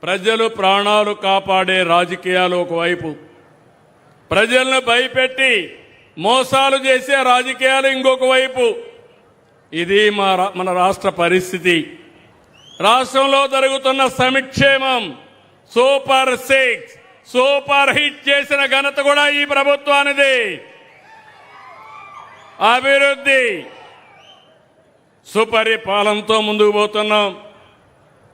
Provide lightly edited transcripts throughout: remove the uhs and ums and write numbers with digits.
ప్రజలు ప్రాణాలు కాపాడే రాజకీయాలు ఒకవైపు, ప్రజలను భయపెట్టి మోసాలు చేసే రాజకీయాలు ఇంకొక వైపు. ఇది మన రాష్ట్ర పరిస్థితి. రాష్ట్రంలో జరుగుతున్న సంక్షేమం సూపర్ 6 సూపర్ హిట్ చేసిన ఘనత కూడా ఈ ప్రభుత్వానిది. అభివృద్ధి సుపరిపాలనతో ముందుకు పోతున్నాం.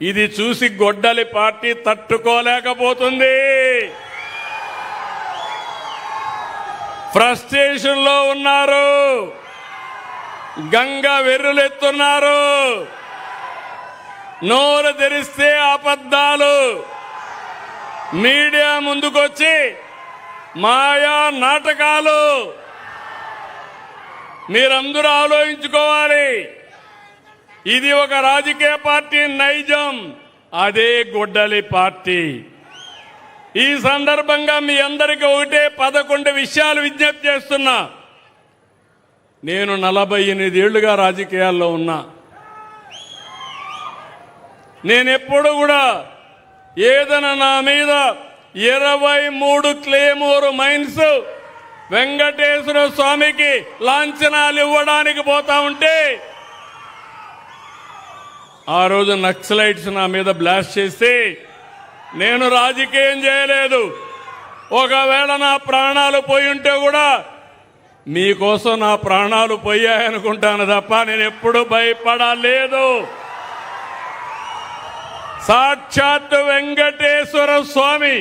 ఇది చూసి గొడ్డలి పార్టీ తట్టుకోలేకపోతుంది. ఫ్రస్ట్రేషన్ లో ఉన్నారు, గంగ వెర్రులెత్తున్నారు. నోరు తెరిస్తే అబద్ధాలు, మీడియా ముందుకొచ్చి మాయా నాటకాలు. మీరందరూ ఆలోచించుకోవాలి. ఇది ఒక రాజకీయ పార్టీ నైజం, అదే గొడ్డలి పార్టీ. ఈ సందర్భంగా మీ అందరికీ 11 విషయాలు విజ్ఞప్తి చేస్తున్నా. నేను 48 ఏళ్లుగా రాజకీయాల్లో ఉన్నా. నేనెప్పుడు కూడా ఏదైనా నా మీద 23 క్లేమోర్ మైన్స్ వెంకటేశ్వర స్వామికి లాంఛనాలు ఇవ్వడానికి పోతా ఉంటే ఆ రోజు నక్సలైట్స్ నా మీద బ్లాస్ట్ చేస్తే నేను రాజకీయం చేయలేదు. ఒకవేళ నా ప్రాణాలు పోయి ఉంటే కూడా మీకోసం నా ప్రాణాలు పోయాయనుకుంటాను తప్ప నేను ఎప్పుడు భయపడలేదు. సాక్షాత్ వెంకటేశ్వర స్వామి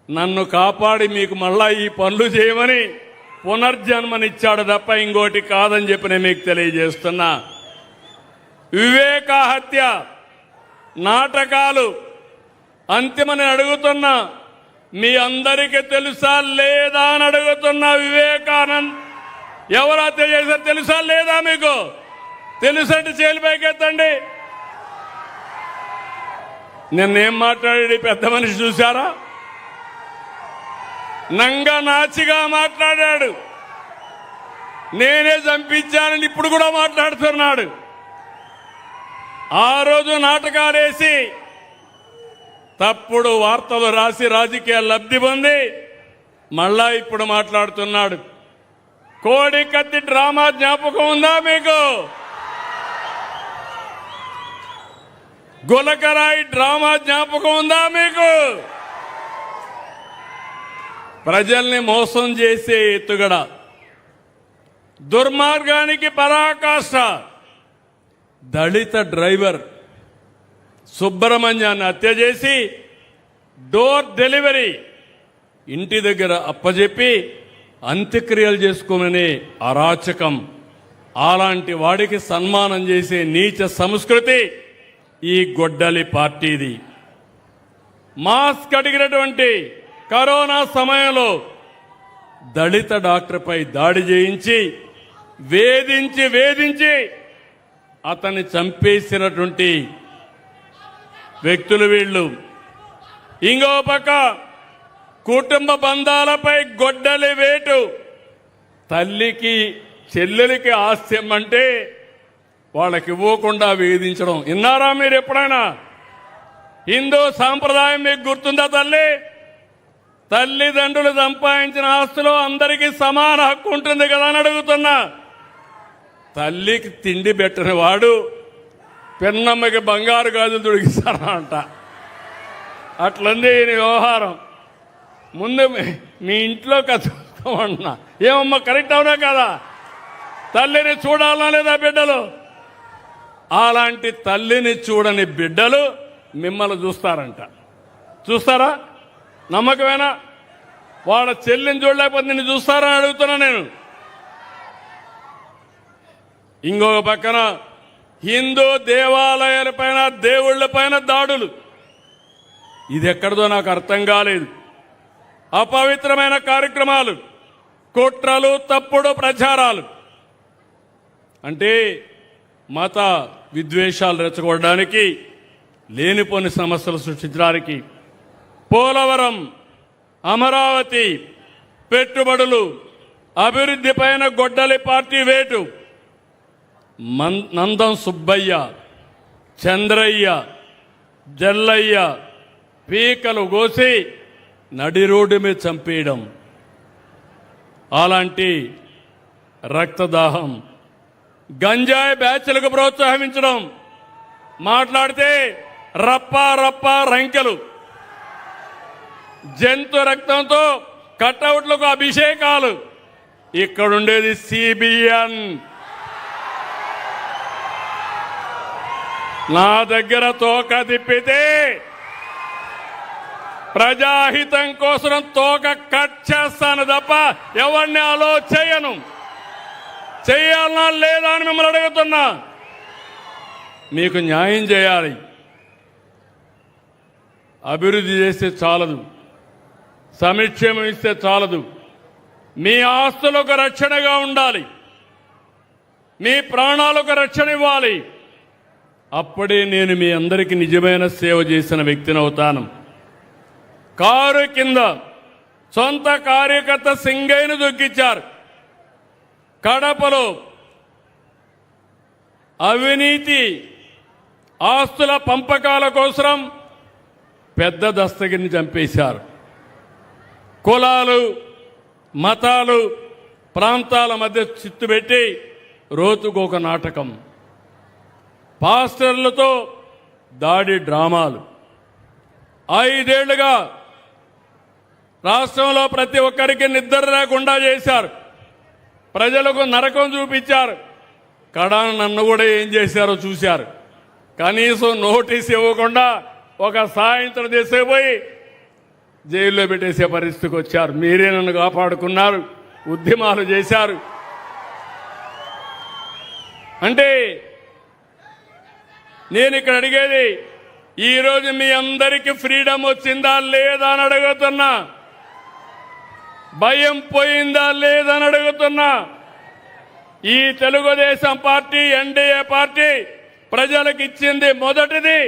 నన్ను కాపాడి మీకు మళ్ళా ఈ పనులు చేయమని పునర్జన్మనిచ్చాడు తప్ప ఇంకోటి కాదని చెప్పి నేను మీకు తెలియజేస్తున్నా. వివేక హత్య నాటకాలు అంతిమని అడుగుతున్నా. మీ అందరికీ తెలుసా లేదా అని అడుగుతున్నా. వివేకానంద్ ఎవరు హత్య చేశారు తెలుసా లేదా? మీకు తెలుసంటే చేలు పైకెత్తండి. నిన్నేం మాట్లాడాడు పెద్ద మనిషి చూశారా? నంగ నాచిగా మాట్లాడాడు. నేనే చంపించానని ఇప్పుడు కూడా మాట్లాడుతున్నాడు. ఆ రోజు నాటకాలేసి తప్పుడు వార్తలు రాసి రాజకీయ లబ్ధి పొంది మళ్ళా ఇప్పుడు మాట్లాడుతున్నాడు. కోడి కత్తి డ్రామా జ్ఞాపకం ఉందా మీకు? గులకరాయి డ్రామా జ్ఞాపకం ఉందా మీకు? ప్రజల్ని మోసం చేసే ఎత్తుగడ, దుర్మార్గానికి పరాకాష్ట. దళిత డ్రైవర్ సుబ్రహ్మణ్యాన్ని హత్య చేసి డోర్ డెలివరీ ఇంటి దగ్గర అప్పజెప్పి అంత్యక్రియలు చేసుకోమనే అరాచకం. అలాంటి వాడికి సన్మానం చేసే నీచ సంస్కృతి ఈ గొడ్డలి పార్టీది. మాస్క్ అడిగినటువంటి కరోనా సమయంలో దళిత డాక్టర్పై దాడి చేయించి వేధించి అతన్ని చంపేసినటువంటి వ్యక్తులు వీళ్ళు. ఇంకో పక్క కుటుంబ బంధాలపై గొడ్డలి వేటు. తల్లికి చెల్లెలికి ఆస్తి అంటే వాళ్ళకి ఇవ్వకుండా వేధించడం. విన్నారా మీరు ఎప్పుడైనా? హిందూ సాంప్రదాయం మీకు గుర్తుందా? తల్లిదండ్రులు సంపాదించిన ఆస్తిలో అందరికీ సమాన హక్కు ఉంటుంది కదా అని అడుగుతున్నా. తల్లికి తిండి పెట్టిన వాడు పెన్నమ్మకి బంగారు గాజులు తొడిగిస్తారా అంట. అట్లుంది ఈయన వ్యవహారం. ముందు మీ ఇంట్లో కట్టుకోమన్నా ఏమమ్మా, కరెక్ట్ అవునా కదా? తల్లిని చూడాలనా లేదా బిడ్డలు? అలాంటి తల్లిని చూడని బిడ్డలు మిమ్మల్ని చూస్తారంట. చూస్తారా? నమ్మకమేనా? వాళ్ళ చెల్లిని చూడలేకపోతే నిన్ను చూస్తారా అని అడుగుతున్నా నేను. ఇంకొక పక్కన హిందూ దేవాలయాలపైన దేవుళ్లపైన దాడులు. ఇది ఎక్కడిదో నాకు అర్థం కాలేదు. అపవిత్రమైన కార్యక్రమాలు, కుట్రలు, తప్పుడు ప్రచారాలు. అంటే మత విద్వేషాలు రెచ్చగొట్టడానికి, లేనిపోని సమస్యలు సృష్టించడానికి. పోలవరం, అమరావతి, పెట్టుబడులు, అభివృద్ధి పైన గొడ్డలి పార్టీ వేటు. నందం సుబ్బయ్య, చంద్రయ్య, జల్లయ్య పీకలు కోసి నడి రోడ్డు మీద చంపేయడం, అలాంటి రక్తదాహం, గంజాయి బ్యాచ్లకు ప్రోత్సహించడం, మాట్లాడితే రప్పా రప్పా రంకెలు, జంతు రక్తంతో కటౌట్లకు అభిషేకాలు. ఇక్కడుండేది సిబిఎన్. నా దగ్గర తోక తిప్పితే ప్రజాహితం కోసం తోక కట్ చేస్తాను తప్ప ఎవరిని అలో చేయను. చేయాలనా లేదా అని మిమ్మల్ని అడుగుతున్నా. మీకు న్యాయం చేయాలి. అభివృద్ధి చేస్తే చాలదు, సంక్షేమం ఇస్తే చాలదు. మీ ఆస్తులకు రక్షణగా ఉండాలి, మీ ప్రాణాలకు రక్షణ ఇవ్వాలి. అప్పుడే నేను మీ అందరికీ నిజమైన సేవ చేసిన వ్యక్తిని అవుతాను. కారు కింద సొంత కార్యకర్త సింగయ్యను దొక్కిచ్చారు. కడపలో అవినీతి ఆస్తుల పంపకాల కోసం పెద్ద దస్తగిరిని చంపేశారు. కులాలు, మతాలు, ప్రాంతాల మధ్య చిత్తు పెట్టి రోజుకొక నాటకం, పాస్టర్లతో దాడి డ్రామాలు. 5 ఏళ్లుగా రాష్ట్రంలో ప్రతి ఒక్కరికి నిద్ర లేకుండా చేశారు. ప్రజలకు నరకం చూపించారు. కడాన నన్ను కూడా ఏం చేశారో చూశారు. కనీసం నోటీస్ ఇవ్వకుండా ఒక సాయంత్రం తీసుకుపోయి జైల్లో పెట్టేసే పరిస్థితికి వచ్చారు. మీరే నన్ను కాపాడుకున్నారు, ఉద్యమాలు చేశారు. అంటే నేను ఇక్కడ అడిగేది, ఈరోజు మీ అందరికీ ఫ్రీడమ్ వచ్చిందా లేదా అని అడుగుతున్నా. భయం పోయిందా లేదా అని అడుగుతున్నా. ఈ తెలుగుదేశం పార్టీ, ఎన్డీఏ పార్టీ ప్రజలకు ఇచ్చింది మొదటిది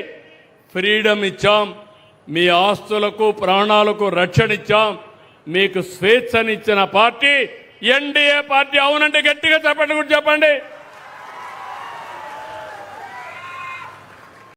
ఫ్రీడమ్ ఇచ్చాం. మీ ఆస్తులకు ప్రాణాలకు రక్షణ ఇచ్చాం. మీకు స్వేచ్ఛనిచ్చిన పార్టీ ఎన్డీఏ పార్టీ. అవునంటే గట్టిగా చెప్పండి, కూడా చెప్పండి.